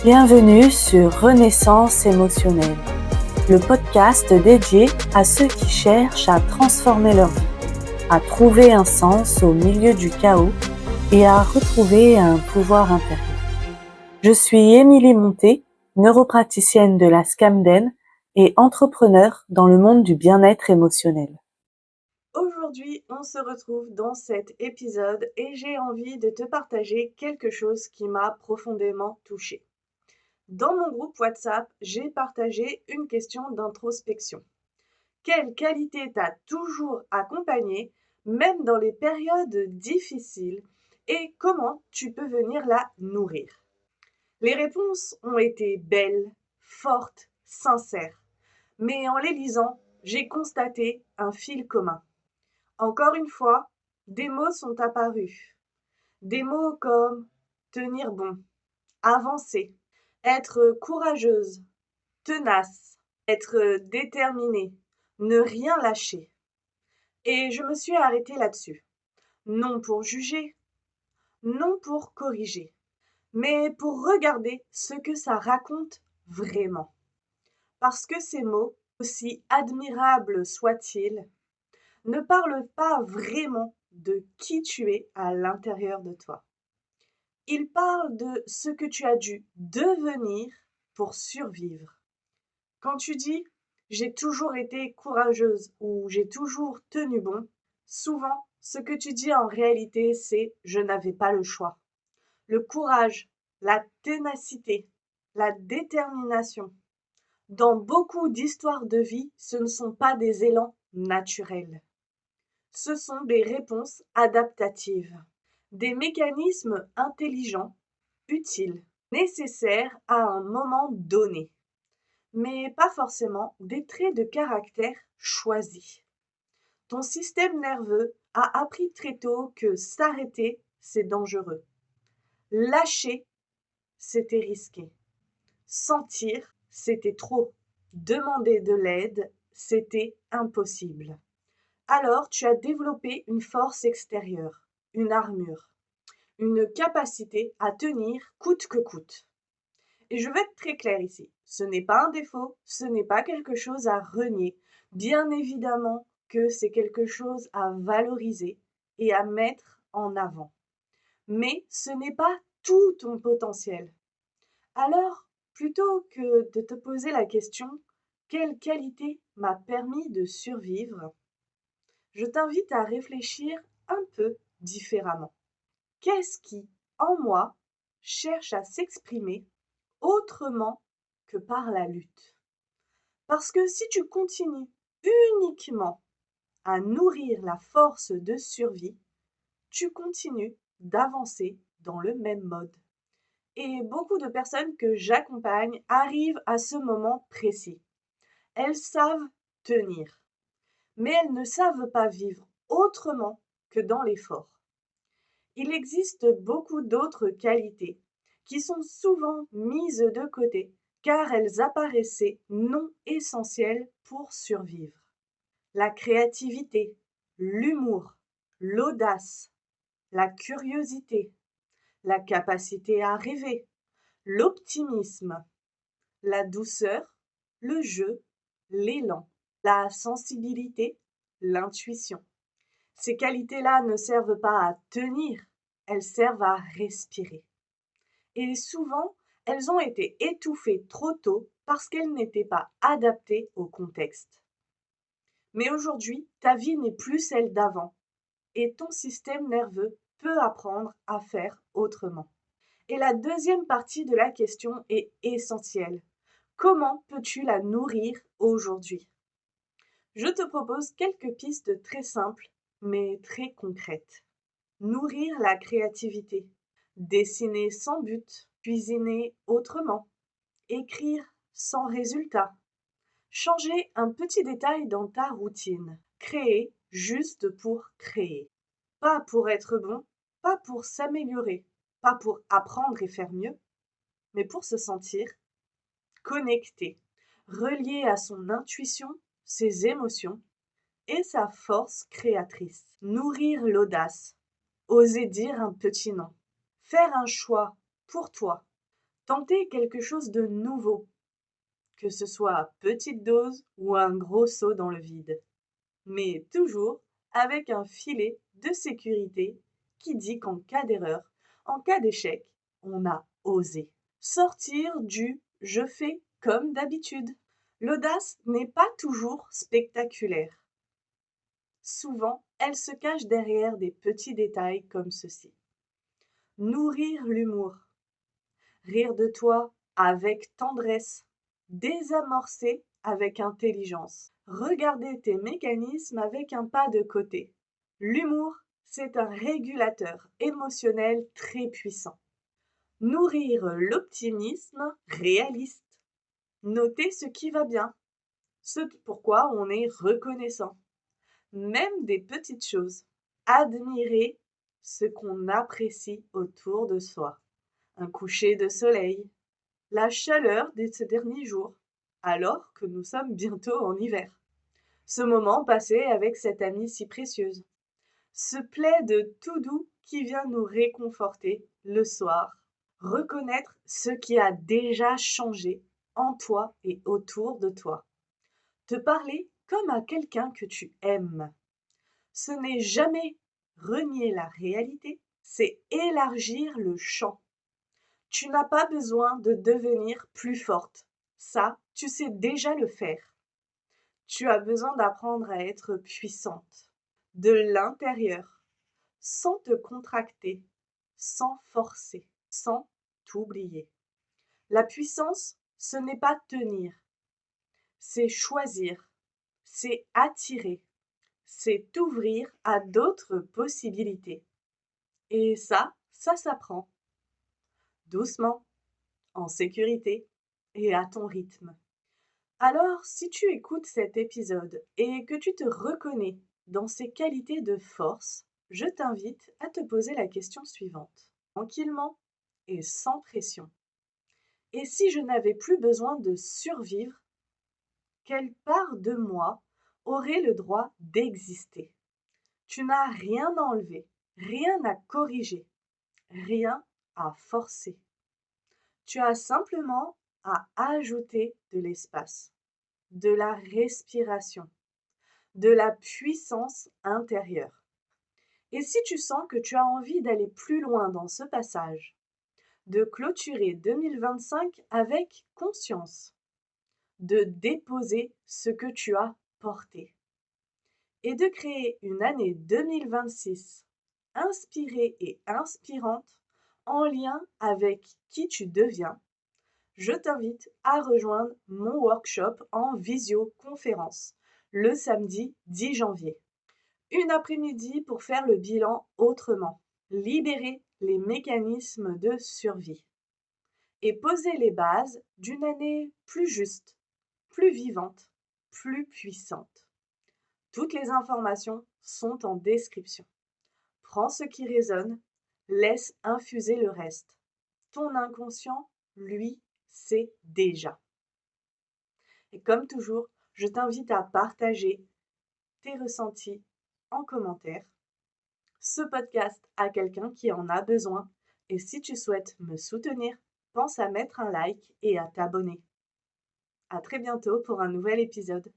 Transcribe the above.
Bienvenue sur Renaissance émotionnelle, le podcast dédié à ceux qui cherchent à transformer leur vie, à trouver un sens au milieu du chaos et à retrouver un pouvoir intérieur. Je suis Émilie Monté, neuropraticienne de la Scamden et entrepreneur dans le monde du bien-être émotionnel. Aujourd'hui, on se retrouve dans cet épisode et j'ai envie de te partager quelque chose qui m'a profondément touchée. Dans mon groupe WhatsApp, j'ai partagé une question d'introspection. Quelle qualité t'a toujours accompagné, même dans les périodes difficiles, et comment tu peux venir la nourrir? Les réponses ont été belles, fortes, sincères, mais en les lisant, j'ai constaté un fil commun. Encore une fois, des mots sont apparus. Des mots comme tenir bon, avancer, être courageuse, tenace, être déterminée, ne rien lâcher. Et je me suis arrêtée là-dessus. Non pour juger, non pour corriger, mais pour regarder ce que ça raconte vraiment. Parce que ces mots, aussi admirables soient-ils, ne parlent pas vraiment de qui tu es à l'intérieur de toi. Ils parlent de ce que tu as dû devenir pour survivre. Quand tu dis « j'ai toujours été courageuse » ou « j'ai toujours tenu bon », souvent, ce que tu dis en réalité, c'est « je n'avais pas le choix ». Le courage, la ténacité, la détermination. Dans beaucoup d'histoires de vie, ce ne sont pas des élans naturels. Ce sont des réponses adaptatives, des mécanismes intelligents, utiles, nécessaires à un moment donné, mais pas forcément des traits de caractère choisis. Ton système nerveux a appris très tôt que s'arrêter, c'est dangereux. Lâcher, c'était risqué. Sentir, c'était trop. Demander de l'aide, c'était impossible. Alors tu as développé une force extérieure, une armure, une capacité à tenir coûte que coûte. Et je vais être très claire ici, ce n'est pas un défaut, ce n'est pas quelque chose à renier. Bien évidemment que c'est quelque chose à valoriser et à mettre en avant. Mais ce n'est pas tout ton potentiel. Alors, plutôt que de te poser la question « Quelle qualité m'a permis de survivre ?» je t'invite à réfléchir un peu différemment. Qu'est-ce qui, en moi, cherche à s'exprimer autrement que par la lutte? Parce que si tu continues uniquement à nourrir la force de survie, tu continues d'avancer dans le même mode. Et beaucoup de personnes que j'accompagne arrivent à ce moment précis. Elles savent tenir, mais elles ne savent pas vivre autrement que dans l'effort. Il existe beaucoup d'autres qualités qui sont souvent mises de côté car elles apparaissaient non essentielles pour survivre. La créativité, l'humour, l'audace, la curiosité, la capacité à rêver, l'optimisme, la douceur, le jeu, l'élan, la sensibilité, l'intuition. Ces qualités-là ne servent pas à tenir, elles servent à respirer. Et souvent, elles ont été étouffées trop tôt parce qu'elles n'étaient pas adaptées au contexte. Mais aujourd'hui, ta vie n'est plus celle d'avant et ton système nerveux peut apprendre à faire autrement. Et la deuxième partie de la question est essentielle. Comment peux-tu la nourrir aujourd'hui? Je te propose quelques pistes très simples mais très concrètes. Nourrir la créativité, dessiner sans but, cuisiner autrement, écrire sans résultat, changer un petit détail dans ta routine, créer juste pour créer. Pas pour être bon, pas pour s'améliorer, pas pour apprendre et faire mieux, mais pour se sentir connecté, relié à son intuition, ses émotions et sa force créatrice. Nourrir l'audace, oser dire un petit non, faire un choix pour toi, tenter quelque chose de nouveau, que ce soit à petite dose ou un gros saut dans le vide, mais toujours avec un filet de sécurité qui dit qu'en cas d'erreur, en cas d'échec, on a osé. Sortir du je fais comme d'habitude. L'audace n'est pas toujours spectaculaire. Souvent, elle se cache derrière des petits détails comme ceci. Nourrir l'humour. Rire de toi avec tendresse. Désamorcer avec intelligence. Regarder tes mécanismes avec un pas de côté. L'humour, c'est un régulateur émotionnel très puissant. Nourrir l'optimisme réaliste. Noter ce qui va bien, ce pourquoi on est reconnaissant. Même des petites choses. Admirer ce qu'on apprécie autour de soi. Un coucher de soleil, la chaleur de ces derniers jours, alors que nous sommes bientôt en hiver. Ce moment passé avec cette amie si précieuse. Ce plaid tout doux qui vient nous réconforter le soir. Reconnaître ce qui a déjà changé en toi et autour de toi. Te parler comme à quelqu'un que tu aimes. Ce n'est jamais renier la réalité, c'est élargir le champ. Tu n'as pas besoin de devenir plus forte. Ça, tu sais déjà le faire. Tu as besoin d'apprendre à être puissante, de l'intérieur, sans te contracter, sans forcer, sans t'oublier. La puissance, ce n'est pas tenir, c'est choisir, c'est attirer, c'est t'ouvrir à d'autres possibilités. Et ça s'apprend, doucement, en sécurité et à ton rythme. Alors, si tu écoutes cet épisode et que tu te reconnais dans ces qualités de force, je t'invite à te poser la question suivante, tranquillement et sans pression. Et si je n'avais plus besoin de survivre, quelle part de moi aurait le droit d'exister? Tu n'as rien à enlever, rien à corriger, rien à forcer. Tu as simplement à ajouter de l'espace, de la respiration, de la puissance intérieure. Et si tu sens que tu as envie d'aller plus loin dans ce passage, de clôturer 2025 avec conscience, de déposer ce que tu as porté et de créer une année 2026 inspirée et inspirante en lien avec qui tu deviens, je t'invite à rejoindre mon workshop en visioconférence le samedi 10 janvier. Une après-midi pour faire le bilan autrement, libérer les mécanismes de survie et poser les bases d'une année plus juste, plus vivante, plus puissante. Toutes les informations sont en description. Prends ce qui résonne, laisse infuser le reste. Ton inconscient, lui, sait déjà. Et comme toujours, je t'invite à partager tes ressentis en commentaire ce podcast à quelqu'un qui en a besoin. Et si tu souhaites me soutenir, pense à mettre un like et à t'abonner. À très bientôt pour un nouvel épisode.